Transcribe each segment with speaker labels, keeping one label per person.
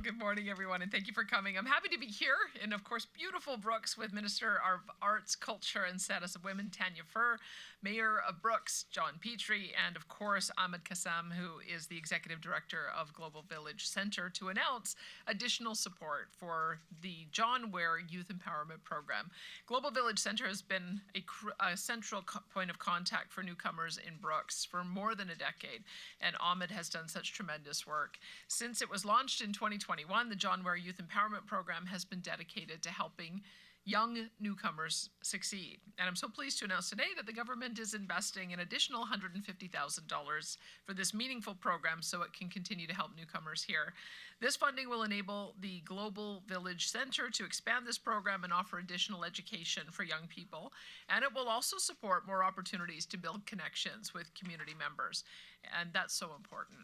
Speaker 1: good morning, everyone, and thank you for coming. I'm happy to be here in, of course, beautiful Brooks with Minister of Arts, Culture, and Status of Women, Tanya, Mayor of Brooks, John Petrie, and, of course, Ahmed Kassam, who is the Executive Director of Global Village Center, to announce additional support for the John Ware Youth Empowerment Program. Global Village Center has been a central point of contact for newcomers in Brooks for more than a decade, and Ahmed has done such tremendous work. Since it was launched in 2021, the John Ware Youth Empowerment Program has been dedicated to helping young newcomers succeed. And I'm so pleased to announce today that the government is investing an additional $150,000 for this meaningful program so it can continue to help newcomers here. This funding will enable the Global Village Center to expand this program and offer additional education for young people. And it will also support more opportunities to build connections with community members. And that's so important,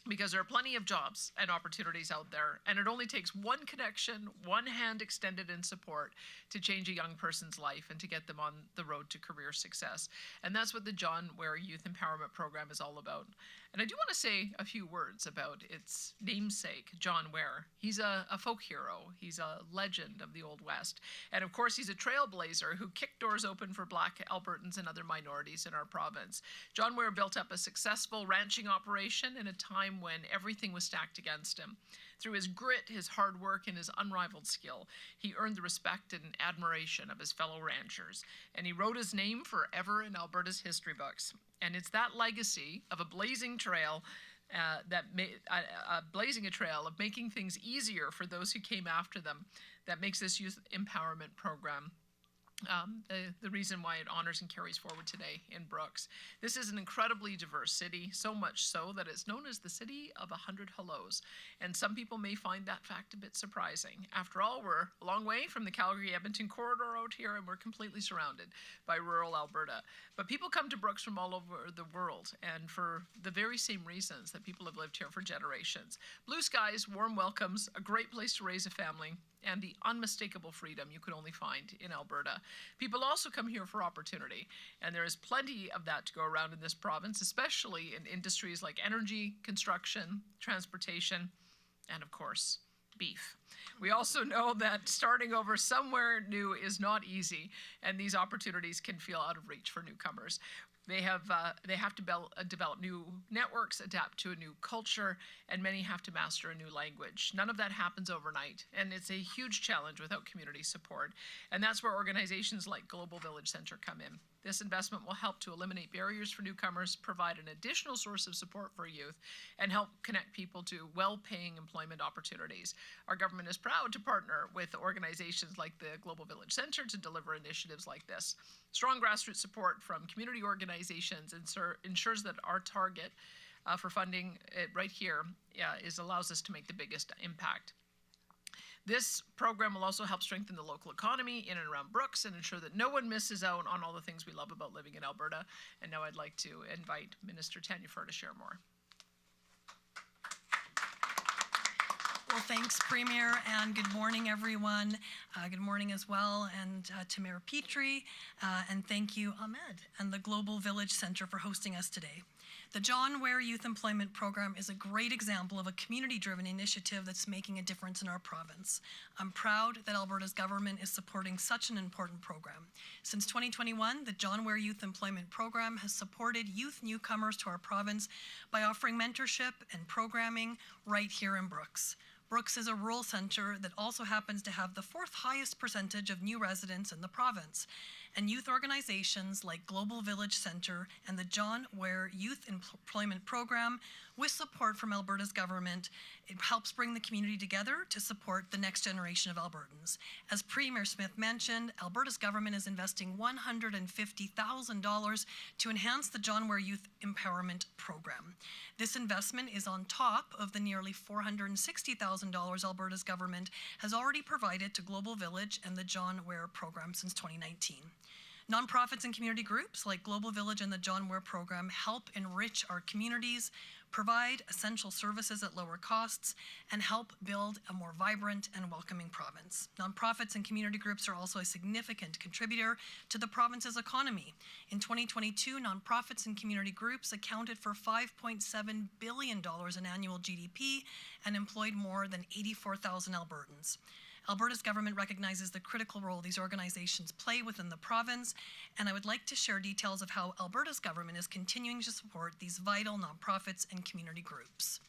Speaker 1: because there are plenty of jobs and opportunities out there, and it only takes one connection, one hand extended in support to change a young person's life and to get them on the road to career success. And that's what the John Ware Youth Empowerment Program is all about. And I do want to say a few words about its namesake, John Ware. He's a folk hero. He's a legend of the Old West. And of course, he's a trailblazer who kicked doors open for Black Albertans and other minorities in our province. John Ware built up a successful ranching operation in a time when everything was stacked against him. Through his grit, his hard work, and his unrivaled skill, he earned the respect and admiration of his fellow ranchers. And he wrote his name forever in Alberta's history books. And it's that legacy of a blazing trail of making things easier for those who came after them that makes this youth empowerment program the reason why it honors and carries forward today in Brooks. This is an incredibly diverse city, so much so that it's known as the City of 100 Hellos. And some people may find that fact a bit surprising. After all, we're a long way from the Calgary-Edmonton corridor out here, and we're completely surrounded by rural Alberta. But people come to Brooks from all over the world, and for the very same reasons that people have lived here for generations. Blue skies, warm welcomes, a great place to raise a family, and the unmistakable freedom you could only find in Alberta. People also come here for opportunity, and there is plenty of that to go around in this province, especially in industries like energy, construction, transportation, and of course, beef. We also know that starting over somewhere new is not easy, and these opportunities can feel out of reach for newcomers. They have to develop new networks, adapt to a new culture, and many have to master a new language. None of that happens overnight, and it's a huge challenge without community support. And that's where organizations like Global Village Center come in. This investment will help to eliminate barriers for newcomers, provide an additional source of support for youth, and help connect people to well-paying employment opportunities. Our government is proud to partner with organizations like the Global Village Center to deliver initiatives like this. Strong grassroots support from community organizations ensures that our target for funding it right here allows us to make the biggest impact. This program will also help strengthen the local economy in and around Brooks and ensure that no one misses out on all the things we love about living in Alberta. And now I'd like to invite Minister Tanya to share more.
Speaker 2: Well, thanks, Premier, and good morning, everyone. Good morning as well, and to Mayor Petrie, and thank you, Ahmed, and the Global Village Center for hosting us today. The John Ware Youth Employment Program is a great example of a community-driven initiative that's making a difference in our province. I'm proud that Alberta's government is supporting such an important program. Since 2021, the John Ware Youth Employment Program has supported youth newcomers to our province by offering mentorship and programming right here in Brooks. Brooks is a rural centre that also happens to have the 4th highest percentage of new residents in the province. And youth organizations like Global Village Center and the John Ware Youth Employment Program, with support from Alberta's government, it helps bring the community together to support the next generation of Albertans. As Premier Smith mentioned, Alberta's government is investing $150,000 to enhance the John Ware Youth Empowerment Program. This investment is on top of the nearly $460,000 Alberta's government has already provided to Global Village and the John Ware Program since 2019. Nonprofits and community groups like Global Village and the John Ware Program help enrich our communities, provide essential services at lower costs, and help build a more vibrant and welcoming province. Nonprofits and community groups are also a significant contributor to the province's economy. In 2022, nonprofits and community groups accounted for $5.7 billion in annual GDP and employed more than 84,000 Albertans. Alberta's government recognizes the critical role these organizations play within the province, and I would like to share details of how Alberta's government is continuing to support these vital nonprofits and community groups.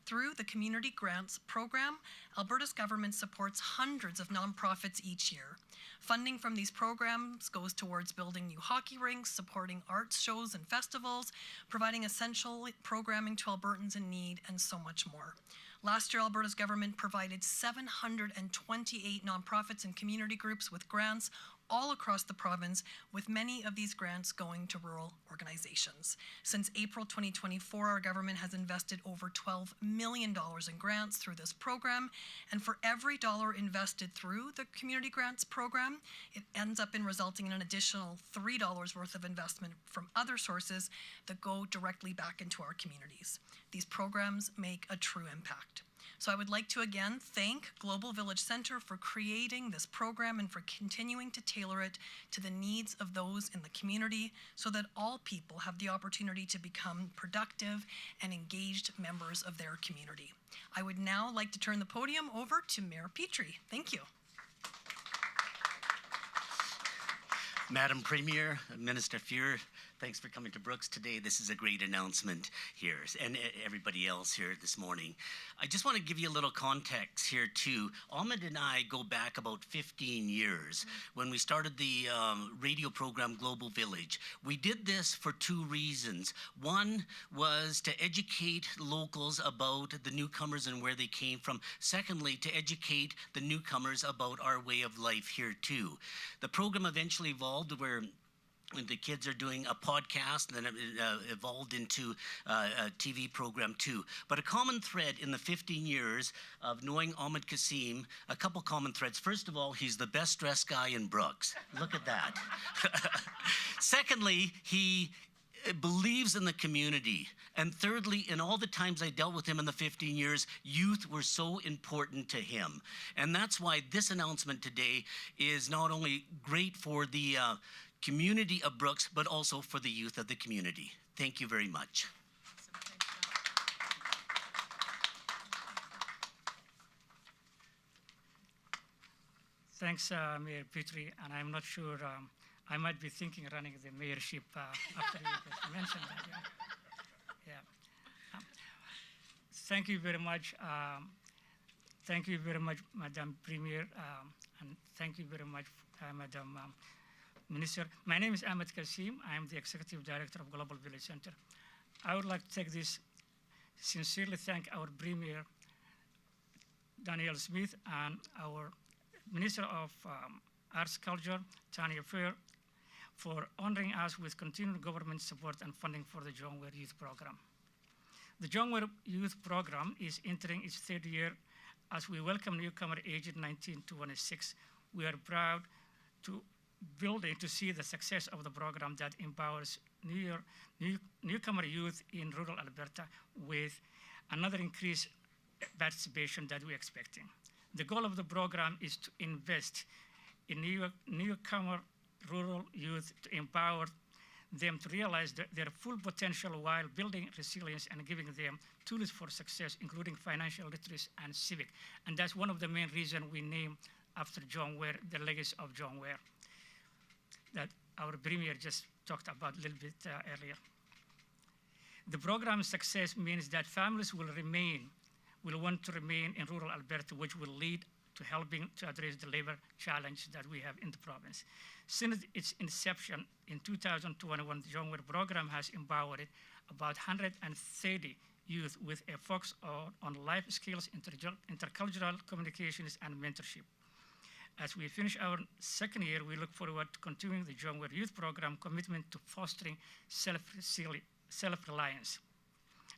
Speaker 2: Through the Community Grants Program, Alberta's government supports hundreds of nonprofits each year. Funding from these programs goes towards building new hockey rinks, supporting arts shows and festivals, providing essential programming to Albertans in need, and so much more. Last year, Alberta's government provided 728 nonprofits and community groups with grants all across the province, with many of these grants going to rural organizations. Since April 2024, our government has invested over $12 million in grants through this program, and for every dollar invested through the Community Grants Program, it ends up in resulting in an additional $3 worth of investment from other sources that go directly back into our communities. These programs make a true impact. So I would like to again thank Global Village Centre for creating this program and for continuing to tailor it to the needs of those in the community so that all people have the opportunity to become productive and engaged members of their community. I would now like to turn the podium over to Mayor Petrie. Thank you.
Speaker 3: Madam Premier, Minister Fuhr, thanks for coming to Brooks today. This is a great announcement here, and everybody else here this morning. I just want to give you a little context here too. Ahmed and I go back about 15 years when we started the radio program Global Village. We did this for two reasons. One was to educate locals about the newcomers and where they came from. Secondly, to educate the newcomers about our way of life here too. The program eventually evolved where the kids are doing a podcast, and then it evolved into a TV program too. But a common thread in the 15 years of knowing Ahmed Kasim, a couple common threads. First of all, he's the best dressed guy in Brooks. Look at that. Secondly, he believes in the community. And thirdly, in all the times I dealt with him in the 15 years, youth were so important to him. And that's why this announcement today is not only great for the community of Brooks, but also for the youth of the community. Thank you very much.
Speaker 4: Thanks, Mayor Petrie, and I'm not sure, I might be thinking of running the mayorship after you mentioned that. Yeah. Thank you very much. Thank you very much, Madam Premier, and thank you very much, Madam Minister. My name is Ahmed Kasim. I am the Executive Director of Global Village Centre. I would like to take this, sincerely thank our Premier, Danielle Smith, and our Minister of Arts Culture, Tanya, for honoring us with continued government support and funding for the John Ware Youth Program. The John Ware Youth Program is entering its third year as we welcome newcomer aged 19 to 26. We are proud to see the success of the program that empowers newcomer youth in rural Alberta with another increased participation that we're expecting. The goal of the program is to invest in newcomer rural youth to empower them to realize their full potential while building resilience and giving them tools for success, including financial literacy and civic. And that's one of the main reasons we named after John Ware, the legacy of John Ware, that our Premier just talked about a little bit earlier. The program's success means that families will want to remain in rural Alberta, which will lead to helping to address the labor challenge that we have in the province. Since its inception in 2021, the John Ware program has empowered about 130 youth with a focus on life skills, intercultural communications, and mentorship. As we finish our second year, we look forward to continuing the John Ware Youth Program commitment to fostering self-reliance.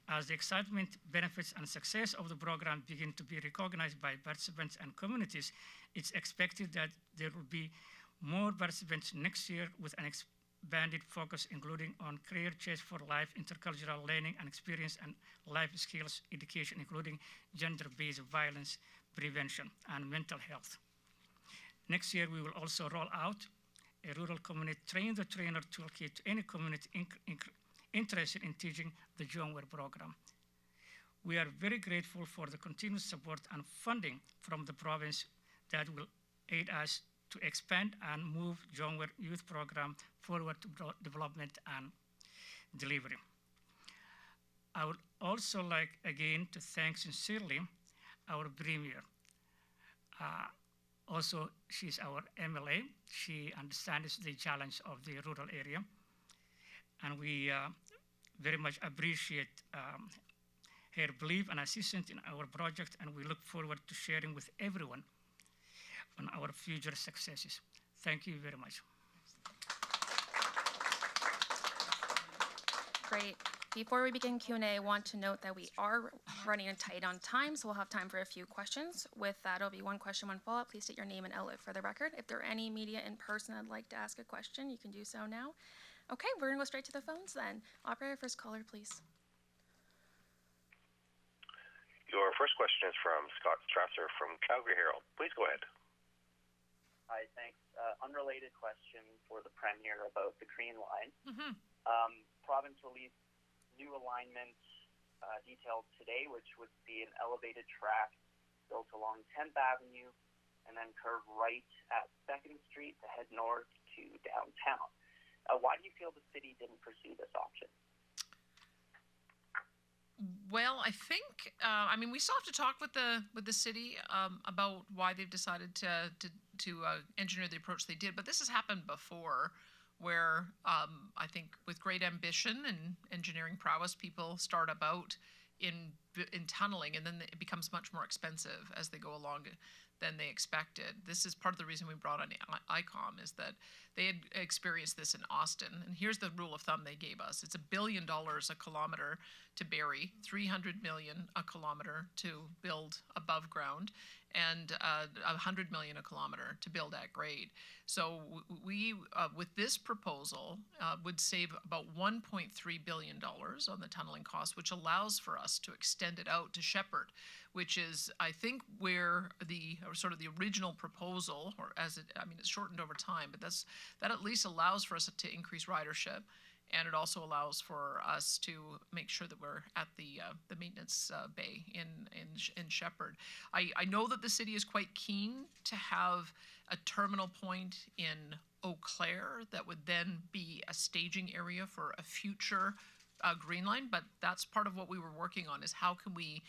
Speaker 4: As the excitement, benefits, and success of the program begin to be recognized by participants and communities, it's expected that there will be more participants next year with an banded focus, including on career change for life, intercultural learning and experience, and life skills education, including gender-based violence prevention and mental health. Next year, we will also roll out a rural community train-the-trainer toolkit to any community interested in teaching the Jongwer program. We are very grateful for the continued support and funding from the province that will aid us to expand and move Jongwer Youth Program forward to development and delivery. I would also like again to thank sincerely our Premier. Also, she's our MLA. She understands the challenge of the rural area, and we very much appreciate her belief and assistance in our project, and we look forward to sharing with everyone on our future successes. Thank you very much.
Speaker 5: Great. Before we begin Q&A, I want to note that we are running tight on time, so we'll have time for a few questions. With that, it'll be one question, one follow-up. Please state your name and outlet for the record. If there are any media in person that'd like to ask a question, you can do so now. Okay, we're gonna go straight to the phones then. Operator, first caller, please.
Speaker 6: Your first question is from Scott Strasser from Calgary Herald. Please go ahead.
Speaker 7: Hi, thanks. Unrelated question for the Premier about the Green Line. Province released new alignment details today, which would be an elevated track built along 10th Avenue and then curve right at 2nd Street to head north to downtown. Why do you feel the city didn't pursue this option?
Speaker 1: Well, I think I mean, we still have to talk with the city about why they've decided to engineer the approach they did. But this has happened before, where I think with great ambition and engineering prowess, people start about in tunneling, and then it becomes much more expensive as they go along than they expected. This is part of the reason we brought on ICOM, is that they had experienced this in Austin. And here's the rule of thumb they gave us. It's $1 billion a kilometer to bury, $300 million a kilometer to build above ground, and $100 million a kilometer to build at grade. So we, with this proposal, would save about $1.3 billion on the tunneling cost, which allows for us to extend it out to Shepherd, which is, I think, where the sort of the original proposal, or as it, I mean, it's shortened over time, but that at least allows for us to increase ridership, and it also allows for us to make sure that we're at the maintenance bay in Shepherd. I know that the city is quite keen to have a terminal point in Eau Claire that would then be a staging area for a future Green Line, but that's part of what we were working on, is how can we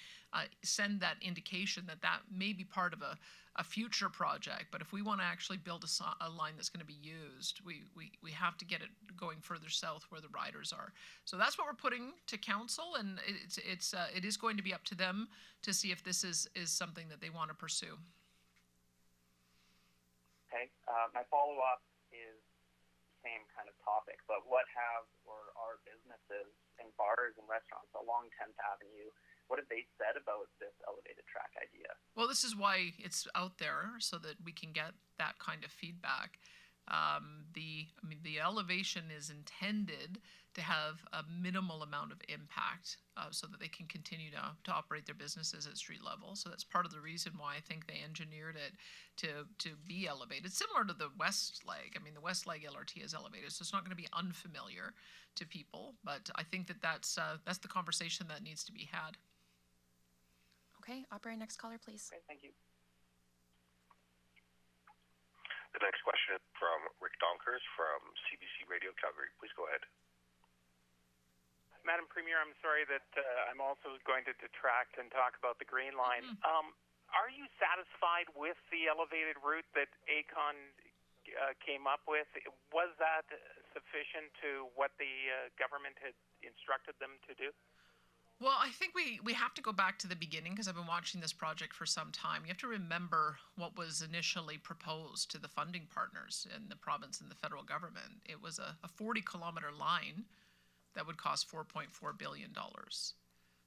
Speaker 1: send that indication that that may be part of a future project. But if we want to actually build a line that's going to be used, we have to get it going further south where the riders are. So that's what we're putting to council, and it is going to be up to them to see if this is something that they want to pursue.
Speaker 7: Okay, my follow-up is the same kind of topic, but what have or are businesses and bars and restaurants along 10th Avenue, what have they said about this elevated track idea?
Speaker 1: Well, this is why it's out there, so that we can get that kind of feedback. The elevation is intended to have a minimal amount of impact, so that they can continue to operate their businesses at street level. So that's part of the reason why I think they engineered it to be elevated, similar to the West Leg. I mean, the West Leg LRT is elevated, so it's not going to be unfamiliar to people. But I think that's the conversation that needs to be had.
Speaker 5: Okay, operator, next caller, please.
Speaker 7: Okay, thank you.
Speaker 6: The next question is from Rick Donkers from CBC Radio Calgary. Please go ahead.
Speaker 8: Madam Premier, I'm sorry that I'm also going to detract and talk about the Green Line. Are you satisfied with the elevated route that ACON came up with? Was that sufficient to what the government had instructed them to do?
Speaker 1: Well, I think we have to go back to the beginning, because I've been watching this project for some time. You have to remember what was initially proposed to the funding partners in the province and the federal government. It was a 40-kilometer line that would cost $4.4 billion.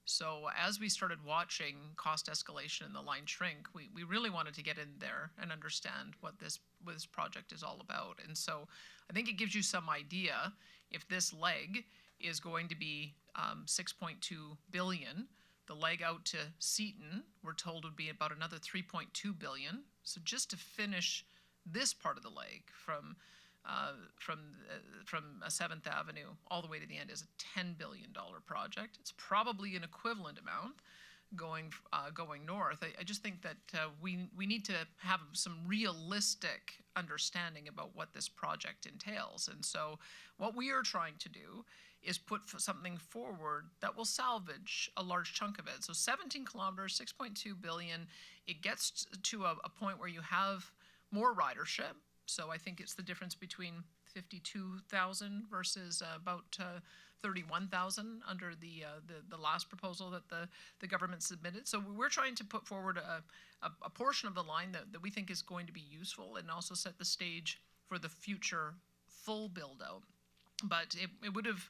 Speaker 1: So as we started watching cost escalation and the line shrink, we really wanted to get in there and understand what this project is all about. And so I think it gives you some idea if this leg is going to be 6.2 billion. The leg out to Seton, we're told, would be about another 3.2 billion. So just to finish this part of the leg from 7th Avenue all the way to the end is a $10 billion project. It's probably an equivalent amount going north. I just think that we need to have some realistic understanding about what this project entails. And so what we are trying to do is put something forward that will salvage a large chunk of it. So 17 kilometers, 6.2 billion, it gets to a point where you have more ridership. So I think it's the difference between 52,000 versus about 31,000 under the last proposal that the government submitted. So we're trying to put forward a portion of the line that we think is going to be useful and also set the stage for the future full build out. But it would have,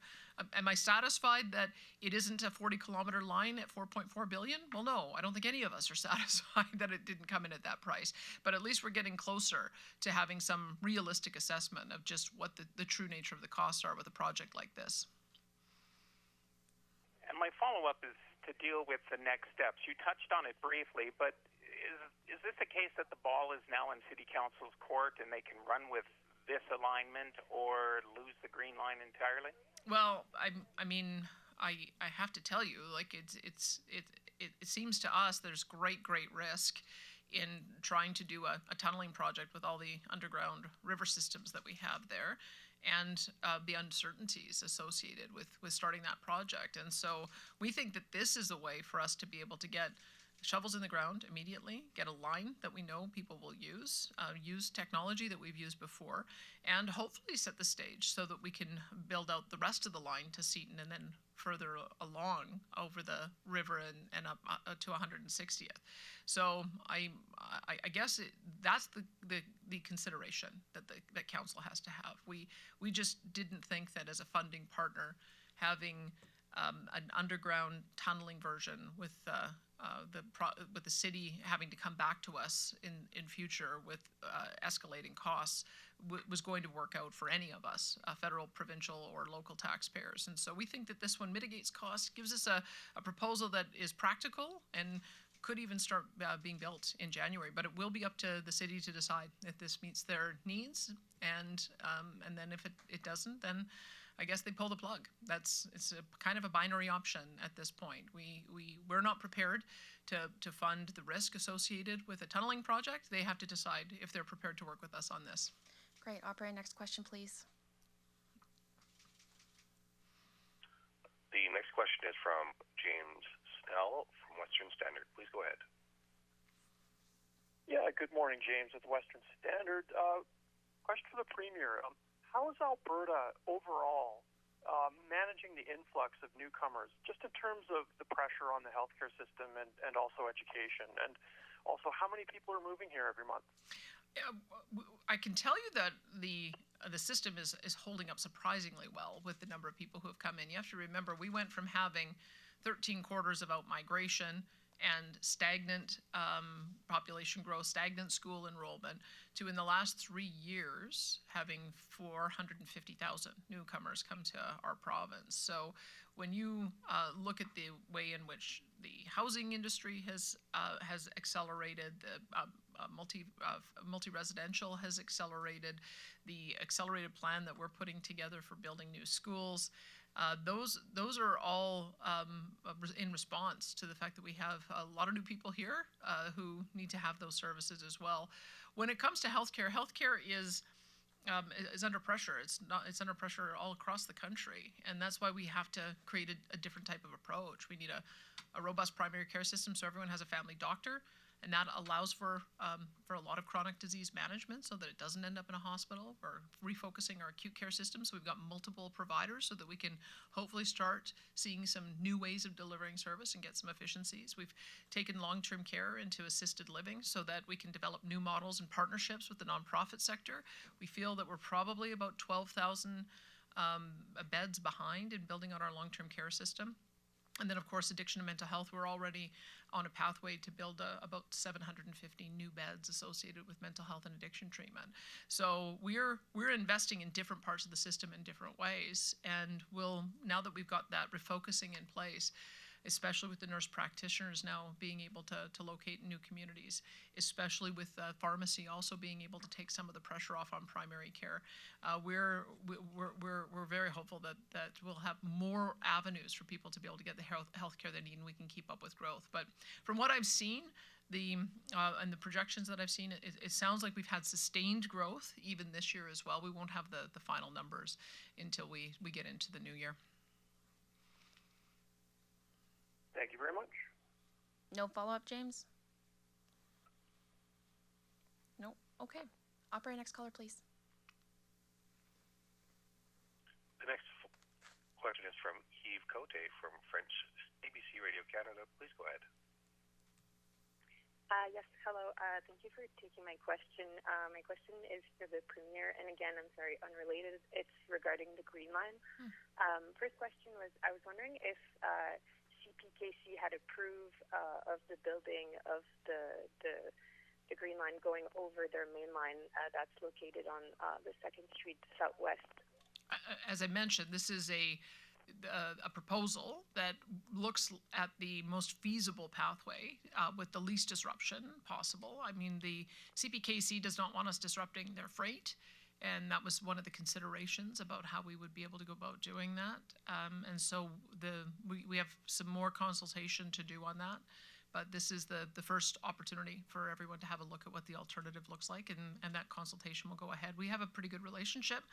Speaker 1: am I satisfied that it isn't a 40-kilometer line at 4.4 billion? Well, no, I don't think any of us are satisfied that it didn't come in at that price. But at least we're getting closer to having some realistic assessment of just what the true nature of the costs are with a project like this.
Speaker 8: And my follow-up is to deal with the next steps. You touched on it briefly, but is this a case that the ball is now in City Council's court and they can run with this alignment or lose the green line entirely?
Speaker 1: Well, I mean, I have to tell you, like it seems to us there's great risk in trying to do a tunneling project with all the underground river systems that we have there, and the uncertainties associated with starting that project. And so we think that this is a way for us to be able to get shovels in the ground immediately, get a line that we know people will use technology that we've used before, and hopefully set the stage so that we can build out the rest of the line to Seton and then further along over the river and up to 160th. So I guess that's the consideration that council has to have. We just didn't think that as a funding partner, having an underground tunneling version with the city having to come back to us in future with escalating costs was going to work out for any of us, federal, provincial, or local taxpayers. And so we think that this one mitigates costs, gives us a proposal that is practical and could even start being built in January. But it will be up to the city to decide if this meets their needs, and then if it doesn't, then I guess they pull the plug. It's a kind of a binary option at this point. We're not prepared to fund the risk associated with a tunneling project. They have to decide if they're prepared to work with us on this.
Speaker 5: Great. Operator, next question, please.
Speaker 6: The next question is from James Snell from Western Standard. Please go ahead.
Speaker 9: Yeah, good morning, James with Western Standard. Question for the Premier. How is Alberta overall managing the influx of newcomers, just in terms of the pressure on the healthcare system and also education? And also, how many people are moving here every month?
Speaker 1: I can tell you that the system is holding up surprisingly well with the number of people who have come in. You have to remember, we went from having 13 quarters of out-migration and stagnant population growth, stagnant school enrollment, to in the last 3 years having 450,000 newcomers come to our province. So when you look at the way in which the housing industry has accelerated, the multi-residential has accelerated, the accelerated plan that we're putting together for building new schools, those are all in response to the fact that we have a lot of new people here who need to have those services as well. When it comes to healthcare, healthcare is under pressure. It's under pressure all across the country, and that's why we have to create a different type of approach. We need a robust primary care system so everyone has a family doctor, and that allows for a lot of chronic disease management so that it doesn't end up in a hospital. We're refocusing our acute care system, so we've got multiple providers so that we can hopefully start seeing some new ways of delivering service and get some efficiencies. We've taken long-term care into assisted living so that we can develop new models and partnerships with the nonprofit sector. We feel that we're probably about 12,000 beds behind in building on our long-term care system. And then, of course, addiction and mental health, we're already on a pathway to build about 750 new beds associated with mental health and addiction treatment. So we're investing in different parts of the system in different ways. And now that we've got that refocusing in place, especially with the nurse practitioners now being able to locate new communities, especially with pharmacy also being able to take some of the pressure off on primary care. We're very hopeful that we'll have more avenues for people to be able to get the health care they need, and we can keep up with growth. But from what I've seen, and the projections that I've seen, it sounds like we've had sustained growth even this year as well. We won't have the final numbers until we get into the new year.
Speaker 6: Thank you very much.
Speaker 5: No follow-up, James? No? Okay. Operator, next caller, please.
Speaker 6: The next question is from Yves Cote from French ABC Radio Canada. Please go ahead.
Speaker 10: Yes, hello. Thank you for taking my question. My question is for the Premier, and again, I'm sorry, unrelated. It's regarding the Green Line. First question was, I was wondering if CPKC had approved of the building of the Green Line going over their main line that's located on the 2nd Street Southwest.
Speaker 1: As I mentioned, this is a proposal that looks at the most feasible pathway with the least disruption possible. I mean, the CPKC does not want us disrupting their freight, and that was one of the considerations about how we would be able to go about doing that. And so we have some more consultation to do on that, but this is the first opportunity for everyone to have a look at what the alternative looks like, and that consultation will go ahead. We have a pretty good relationship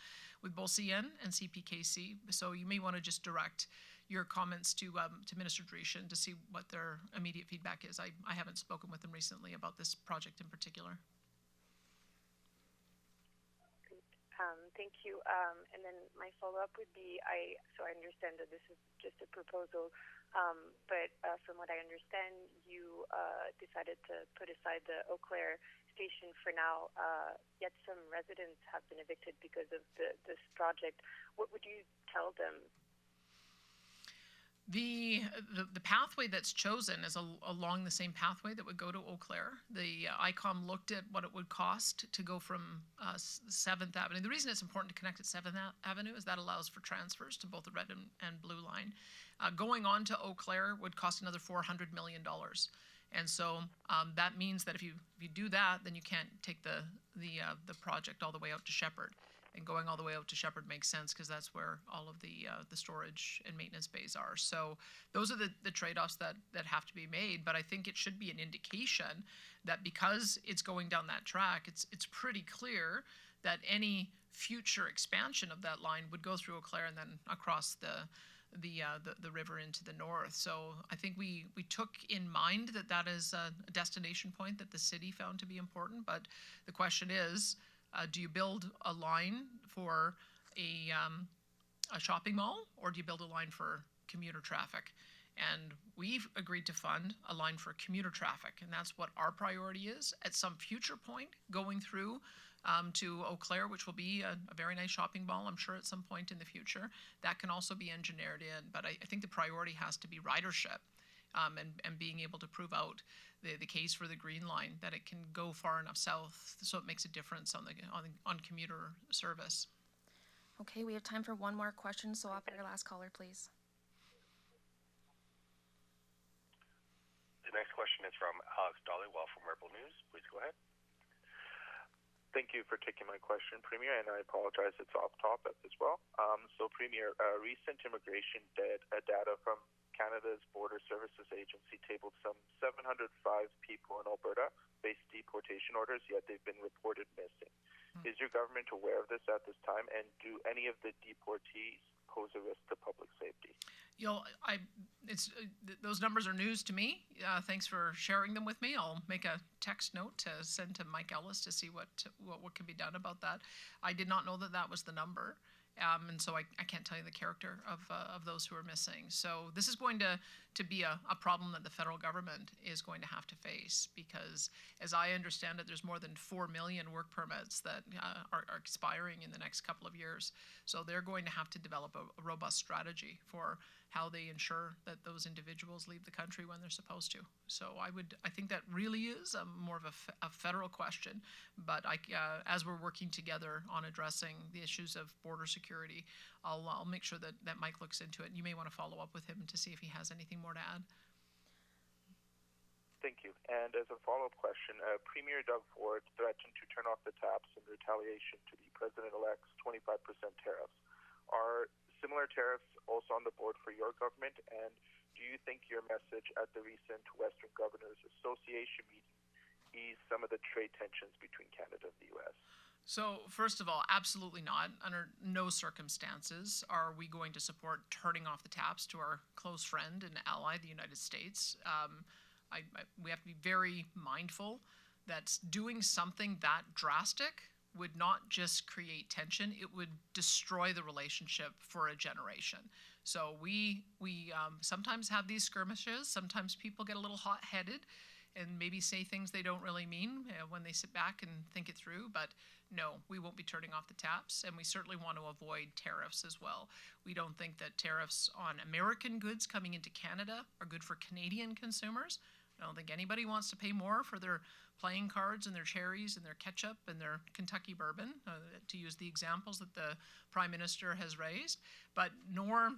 Speaker 1: with both CN and CPKC, so you may want to just direct your comments to Minister Dreeshen to see what their immediate feedback is. I haven't spoken with them recently about this project in particular.
Speaker 10: Thank you. And then my follow-up would be, so I understand that this is just a proposal, but from what I understand, you decided to put aside the Eau Claire station for now, yet some residents have been evicted because of this project. What would you tell them?
Speaker 1: The pathway that's chosen is along the same pathway that would go to Eau Claire. The ICOM looked at what it would cost to go from 7th Avenue. The reason it's important to connect at 7th Avenue is that allows for transfers to both the red and blue line. Going on to Eau Claire would cost another $400 million. And so that means that if you do that, then you can't take the project all the way out to Shepherd. And going all the way out to Shepherd makes sense because that's where all of the storage and maintenance bays are. So those are the trade-offs that have to be made. But I think it should be an indication that because it's going down that track, it's pretty clear that any future expansion of that line would go through Eau Claire and then across the river into the north. So I think we took in mind that is a destination point that the city found to be important. But the question is, do you build a line for a shopping mall, or do you build a line for commuter traffic? And we've agreed to fund a line for commuter traffic, and that's what our priority is. At some future point, going through to Eau Claire, which will be a very nice shopping mall, I'm sure, at some point in the future, that can also be engineered in. But I think the priority has to be ridership and being able to prove out the case for the Green Line, that it can go far enough south so it makes a difference on commuter service.
Speaker 5: Okay, we have time for one more question, so operator, last caller, please.
Speaker 6: The next question is from Alex Dollywell from Rebel News. Please go ahead.
Speaker 11: Thank you for taking my question, Premier, and I apologize it's off topic as well. So, Premier, recent immigration data from Canada's Border Services Agency tabled some 705 people in Alberta faced deportation orders, yet they've been reported missing. Is your government aware of this at this time, and do any of the deportees pose a risk to public safety?
Speaker 1: Those numbers are news to me. Thanks for sharing them with me. I'll make a text note to send to Mike Ellis to see what can be done about that. I did not know that was the number. And so I can't tell you the character of those who are missing. So this is going to to be a problem that the federal government is going to have to face, because as I understand it, there's more than 4 million work permits that are expiring in the next couple of years. So they're going to have to develop a robust strategy for how they ensure that those individuals leave the country when they're supposed to. So I think that really is more of a federal question, but as we're working together on addressing the issues of border security, I'll make sure that Mike looks into it. You may want to follow up with him to see if he has anything more to add.
Speaker 11: Thank you. And as a follow-up question, Premier Doug Ford threatened to turn off the taps in retaliation to the President-elect's 25% tariffs. Are similar tariffs also on the board for your government? And do you think your message at the recent Western Governors Association meeting eased some of the trade tensions between Canada and the U.S.?
Speaker 1: So first of all, absolutely not. Under no circumstances are we going to support turning off the taps to our close friend and ally, the United States. We have to be very mindful that doing something that drastic would not just create tension, it would destroy the relationship for a generation. So we sometimes have these skirmishes. Sometimes people get a little hot-headed and maybe say things they don't really mean when they sit back and think it through. But no, we won't be turning off the taps, and we certainly want to avoid tariffs as well. We don't think that tariffs on American goods coming into Canada are good for Canadian consumers. I don't think anybody wants to pay more for their playing cards and their cherries and their ketchup and their Kentucky bourbon, to use the examples that the Prime Minister has raised, but nor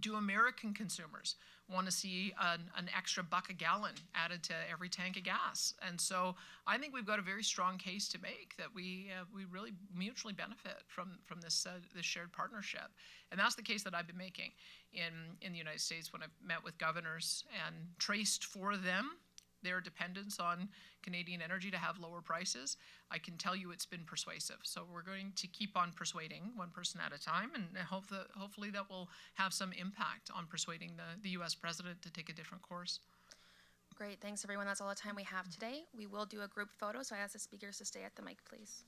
Speaker 1: do American consumers want to see an extra $1 a gallon added to every tank of gas. And so I think we've got a very strong case to make that we really mutually benefit from this shared partnership. And that's the case that I've been making in the United States when I've met with governors and traced for them their dependence on Canadian energy to have lower prices. I can tell you it's been persuasive. So we're going to keep on persuading one person at a time, and hopefully that will have some impact on persuading the U.S. president to take a different course.
Speaker 5: Great, thanks everyone. That's all the time we have today. We will do a group photo, so I ask the speakers to stay at the mic, please.